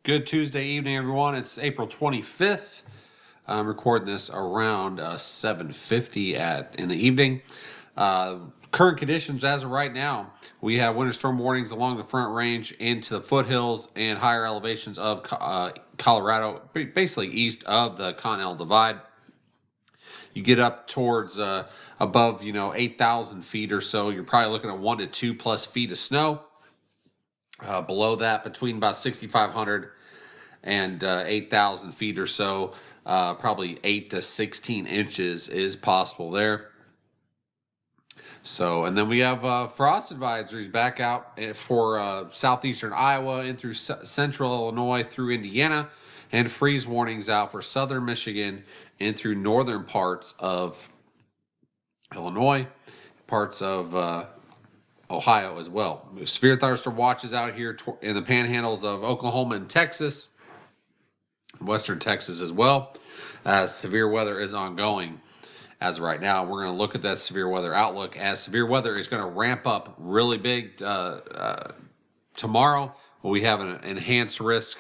Good Tuesday evening, everyone. It's April 25th. I'm recording this around 7:50 in the evening. Current conditions as of right now, we have winter storm warnings along the Front Range into the foothills and higher elevations of Colorado, basically east of the Continental Divide. You get up towards above 8,000 feet or so, you're probably looking at 1 to 2 plus feet of snow. Below that, between about 6,500 and 8,000 feet or so, probably 8 to 16 inches is possible there. So, and then we have frost advisories back out for southeastern Iowa and through central Illinois through Indiana, and freeze warnings out for southern Michigan and through northern parts of Illinois, parts of Ohio as well. Severe thunderstorm watches out here in the panhandles of Oklahoma and Texas, western Texas as well, as severe weather is ongoing as of right now. We're going to look at that severe weather outlook, as severe weather is going to ramp up really big tomorrow. We have an enhanced risk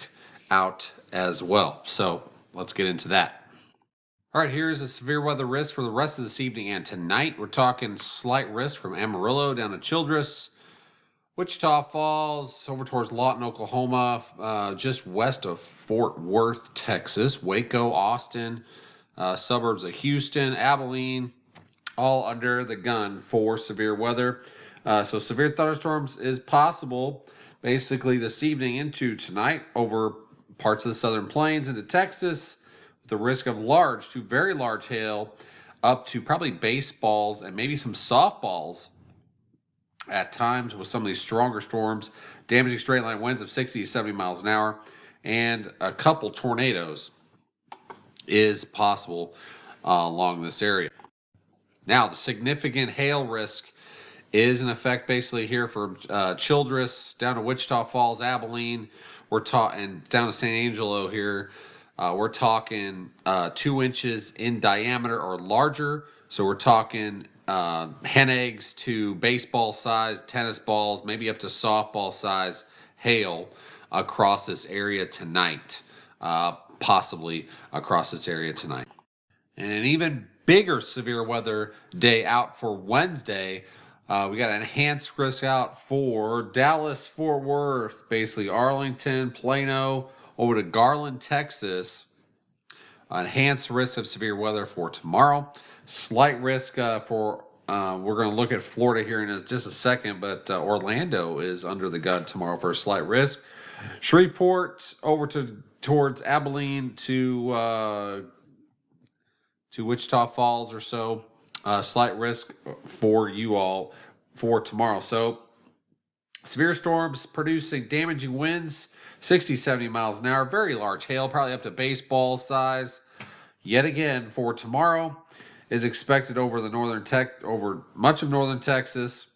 out as well. So let's get into that. All right, here's a severe weather risk for the rest of this evening and tonight. We're talking slight risk from Amarillo down to Childress, Wichita Falls, over towards Lawton, Oklahoma, just west of Fort Worth, Texas, Waco, Austin, suburbs of Houston, Abilene, all under the gun for severe weather. So severe thunderstorms is possible basically this evening into tonight over parts of the southern plains into Texas, with the risk of large to very large hail up to probably baseballs and maybe some softballs at times with some of these stronger storms, damaging straight line winds of 60 to 70 miles an hour, and a couple tornadoes is possible along this area. Now, the significant hail risk is in effect basically here for Childress down to Wichita Falls, Abilene, and down to San Angelo here. We're talking 2 inches in diameter or larger. So we're talking hen eggs to baseball size, tennis balls, maybe up to softball size hail across this area tonight, possibly across this area tonight. And an even bigger severe weather day out for Wednesday. We got an enhanced risk out for Dallas, Fort Worth, basically Arlington, Plano, over to Garland, Texas. Enhanced risk of severe weather for tomorrow. Slight risk we're going to look at Florida here in just a second, but Orlando is under the gun tomorrow for a slight risk. Shreveport over towards Abilene to Wichita Falls or so. Slight risk for you all for tomorrow. So severe storms producing damaging winds, 60, 70 miles an hour, very large hail, probably up to baseball size. Yet again for tomorrow is expected over much of northern Texas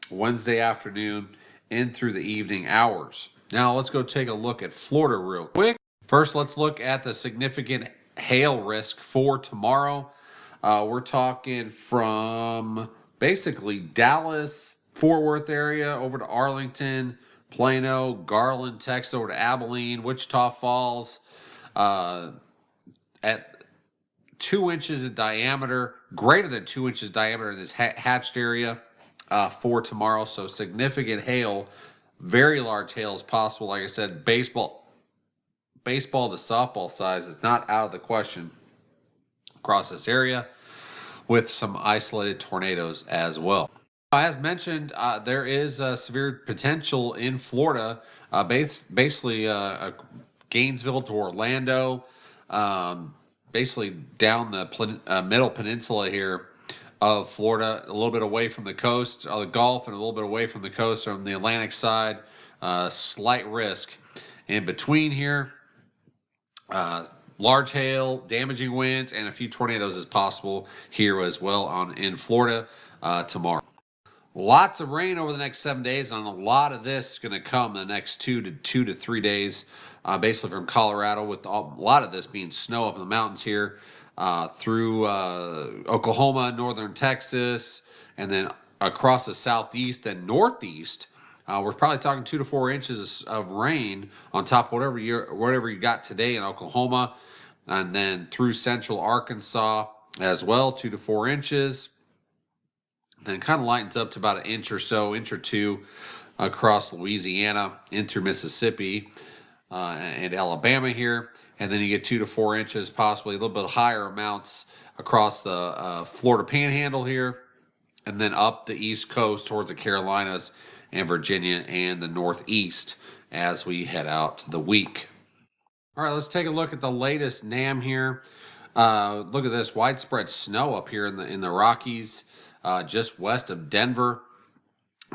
Wednesday afternoon and through the evening hours. Now let's go take a look at Florida real quick. First, let's look at the significant hail risk for tomorrow. We're talking from basically Dallas, Fort Worth area over to Arlington, Plano, Garland, Texas, over to Abilene, Wichita Falls, at 2 inches in diameter, greater than 2 inches diameter in this hatched area for tomorrow. So significant hail, very large hail is possible. Like I said, baseball to softball size is not out of the question across this area, with some isolated tornadoes as well. As mentioned, there is severe potential in Florida, basically Gainesville to Orlando, basically down the middle peninsula here of Florida, a little bit away from the coast, the Gulf, and a little bit away from the coast on the Atlantic side. Slight risk in between here. Large hail, damaging winds, and a few tornadoes is possible here as well in Florida tomorrow. Lots of rain over the next 7 days, and a lot of this is going to come in the next 2 to 3 days, basically from Colorado, with a lot of this being snow up in the mountains here through Oklahoma, northern Texas, and then across the southeast and northeast We're probably talking 2 to 4 inches of rain on top of whatever you got today in Oklahoma, and then through central Arkansas as well, 2 to 4 inches. Then it kind of lightens up to about an inch or so, inch or two across Louisiana, into Mississippi and Alabama here. And then you get 2 to 4 inches, possibly a little bit higher amounts across the Florida Panhandle here, and then up the East Coast towards the Carolinas and Virginia and the Northeast as we head out the week. All right, let's take a look at the latest NAM here. Look at this widespread snow up here in the Rockies, just west of Denver.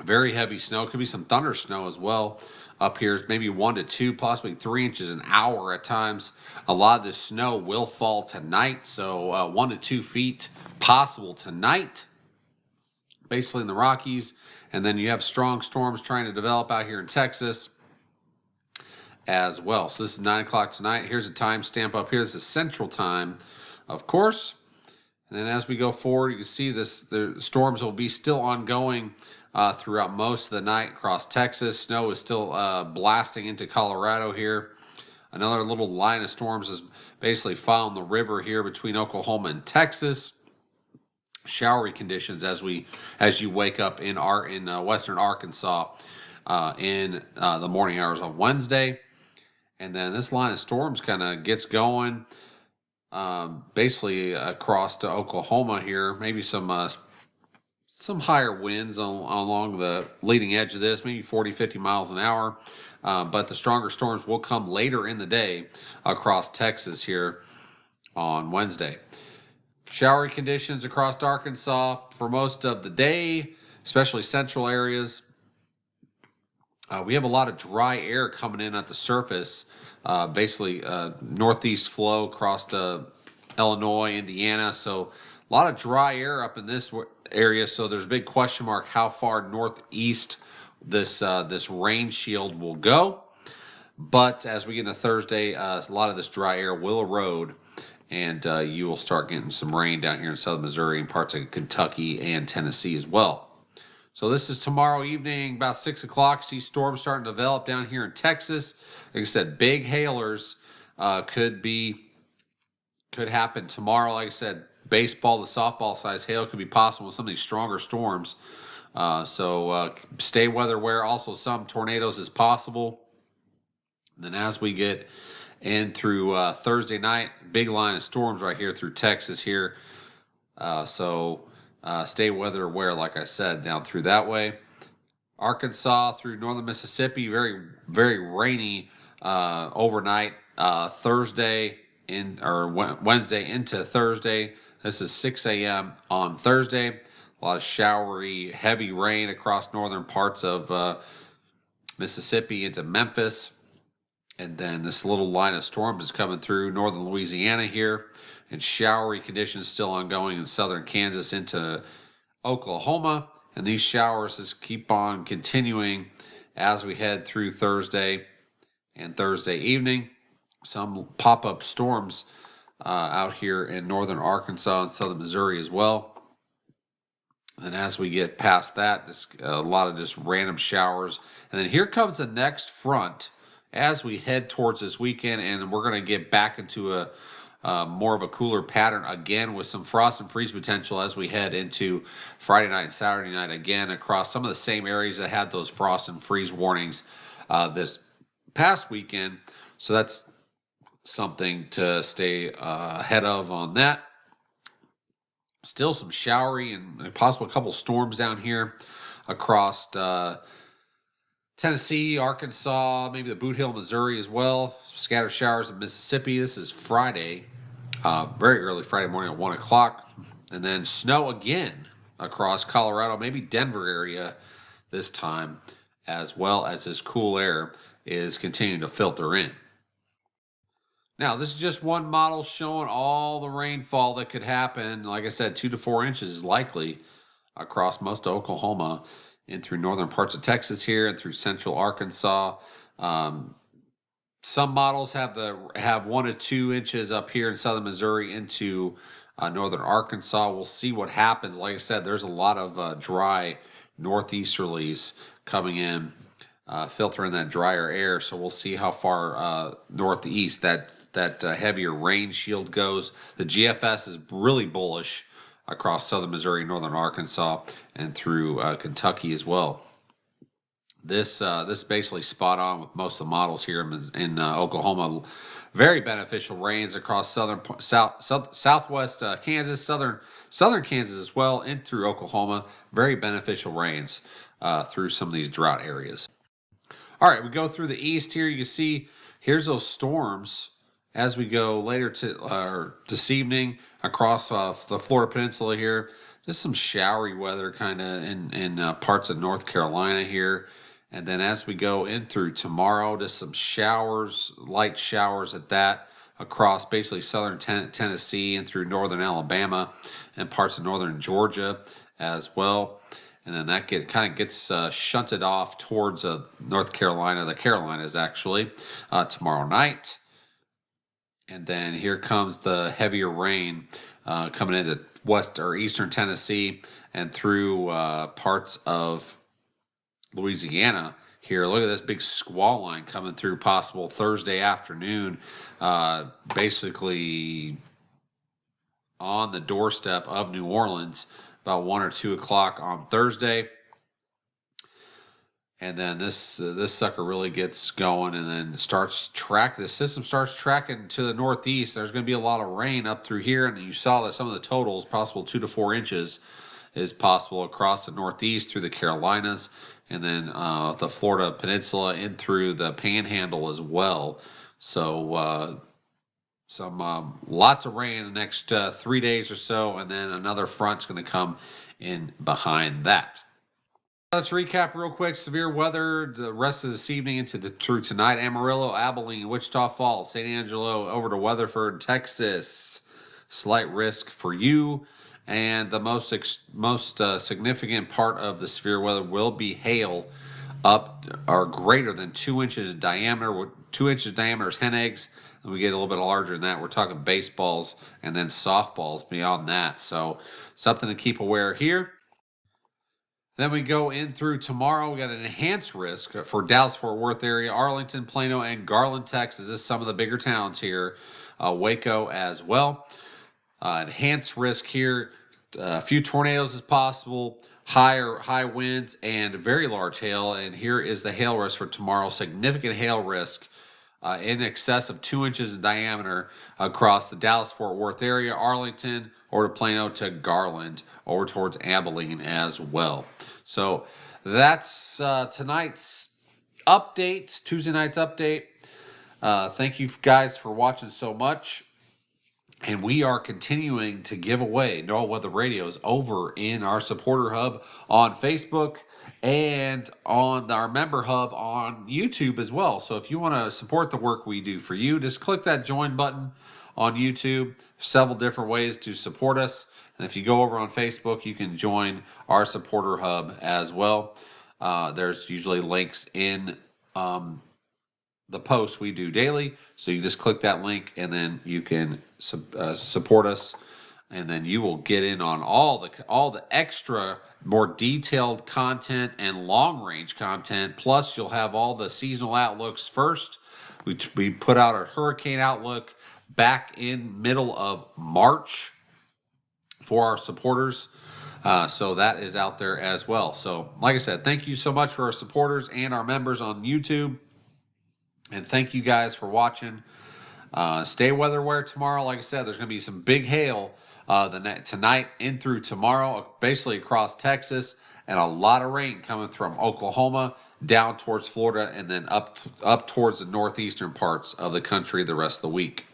Very heavy snow. Could be some thunder snow as well up here. Maybe 1 to 2, possibly 3 inches an hour at times. A lot of this snow will fall tonight, so 1 to 2 feet possible tonight, basically in the Rockies. And then you have strong storms trying to develop out here in Texas as well. So this is 9 o'clock tonight. Here's a timestamp up here. This is Central Time, of course. And then as we go forward, you can see the storms will be still ongoing throughout most of the night across Texas. Snow is still blasting into Colorado here. Another little line of storms is basically following the river here between Oklahoma and Texas. Showery conditions as you wake up in western Arkansas in the morning hours on Wednesday. And then this line of storms kind of gets going basically across to Oklahoma here. Maybe some higher winds along the leading edge of this, maybe 40, 50 miles an hour. But the stronger storms will come later in the day across Texas here on Wednesday. Showery conditions across Arkansas for most of the day, especially central areas. We have a lot of dry air coming in at the surface, basically northeast flow across to Illinois, Indiana. So a lot of dry air up in this area. So there's a big question mark how far northeast this rain shield will go. But as we get into Thursday, a lot of this dry air will erode, and you will start getting some rain down here in southern Missouri and parts of Kentucky and Tennessee as well. So this is tomorrow evening, about 6 o'clock. See storms starting to develop down here in Texas. Like I said, big hailers could happen tomorrow. Like I said, baseball to softball size hail could be possible with some of these stronger storms. So stay weather aware. Also, some tornadoes is possible. And then as we get in through Thursday night, big line of storms right here through Texas here. So stay weather aware, like I said, down through that way. Arkansas through northern Mississippi, very, very rainy overnight. Wednesday into Thursday. This is 6 a.m. on Thursday. A lot of showery, heavy rain across northern parts of Mississippi into Memphis. And then this little line of storms is coming through northern Louisiana here. And showery conditions still ongoing in southern Kansas into Oklahoma. And these showers just keep on continuing as we head through Thursday and Thursday evening. Some pop-up storms out here in northern Arkansas and southern Missouri as well. And as we get past that, just a lot of just random showers. And then here comes the next front as we head towards this weekend, and we're going to get back into a more of a cooler pattern again with some frost and freeze potential as we head into Friday night and Saturday night again across some of the same areas that had those frost and freeze warnings this past weekend. So that's something to stay ahead of on that. Still some showery and possible a couple storms down here across Tennessee, Arkansas, maybe the Boot Hill, Missouri as well. Scattered showers in Mississippi. This is Friday, very early Friday morning at 1 o'clock. And then snow again across Colorado, maybe Denver area this time, as well as this cool air is continuing to filter in. Now, this is just one model showing all the rainfall that could happen. Like I said, 2 to 4 inches is likely across most of Oklahoma and through northern parts of Texas here and through central Arkansas. Some models have 1 to 2 inches up here in southern Missouri into northern Arkansas. We'll see what happens. Like I said, there's a lot of dry northeasterlies coming in, filtering that drier air. So we'll see how far northeast that heavier rain shield goes. The GFS is really bullish across southern Missouri, northern Arkansas, and through Kentucky as well. This basically spot on with most of the models here in Oklahoma. Very beneficial rains across southwest Kansas, southern Kansas as well, and through Oklahoma. Very beneficial rains through some of these drought areas. All right, we go through the east here. You see, here's those storms as we go later this evening across the Florida Peninsula here. Just some showery weather kind of in parts of North Carolina here. And then as we go in through tomorrow, just some showers, light showers at that, across basically southern Tennessee and through northern Alabama and parts of northern Georgia as well. And then that kind of gets shunted off towards North Carolina, the Carolinas actually, tomorrow night. And then here comes the heavier rain coming into west or eastern Tennessee and through parts of Louisiana here. Look at this big squall line coming through, possible Thursday afternoon, basically on the doorstep of New Orleans about 1 or 2 o'clock on Thursday. And then this sucker really gets going and then the system starts tracking to the northeast. There's going to be a lot of rain up through here, and you saw that some of the totals, possible 2 to 4 inches, is possible across the northeast through the Carolinas, and then the Florida Peninsula in through the Panhandle as well. So lots of rain in the next 3 days or so, and then another front's going to come in behind that. Let's recap real quick. Severe weather the rest of this evening through tonight. Amarillo, Abilene, Wichita Falls, St. Angelo, over to Weatherford, Texas. Slight risk for you. And the most significant part of the severe weather will be hail up or greater than 2 inches diameter. 2 inches diameter is hen eggs. And we get a little bit larger than that. We're talking baseballs and then softballs beyond that. So something to keep aware here. Then we go in through tomorrow. We got an enhanced risk for Dallas-Fort Worth area, Arlington, Plano, and Garland, Texas. This is some of the bigger towns here. Waco as well. Enhanced risk here. A few tornadoes is possible. High winds and very large hail. And here is the hail risk for tomorrow. Significant hail risk in excess of 2 inches in diameter across the Dallas-Fort Worth area, Arlington, or to Plano to Garland, or towards Abilene as well. So that's tonight's update, Tuesday night's update. Thank you guys for watching so much. And we are continuing to give away NOAA Weather Radios over in our supporter hub on Facebook and on our member hub on YouTube as well. So if you want to support the work we do for you, just click that join button on YouTube. Several different ways to support us. And if you go over on Facebook, you can join our supporter hub as well. There's usually links in the posts we do daily. So you just click that link and then you can support us. And then you will get in on all the extra, more detailed content and long range content. Plus, you'll have all the seasonal outlooks first. We put out our hurricane outlook back in middle of March for our supporters. So that is out there as well. So, like I said, thank you so much for our supporters and our members on YouTube. And thank you guys for watching. Stay weather aware tomorrow. Like I said, there's going to be some big hail tonight in through tomorrow, basically across Texas, and a lot of rain coming from Oklahoma down towards Florida and then up towards the northeastern parts of the country the rest of the week.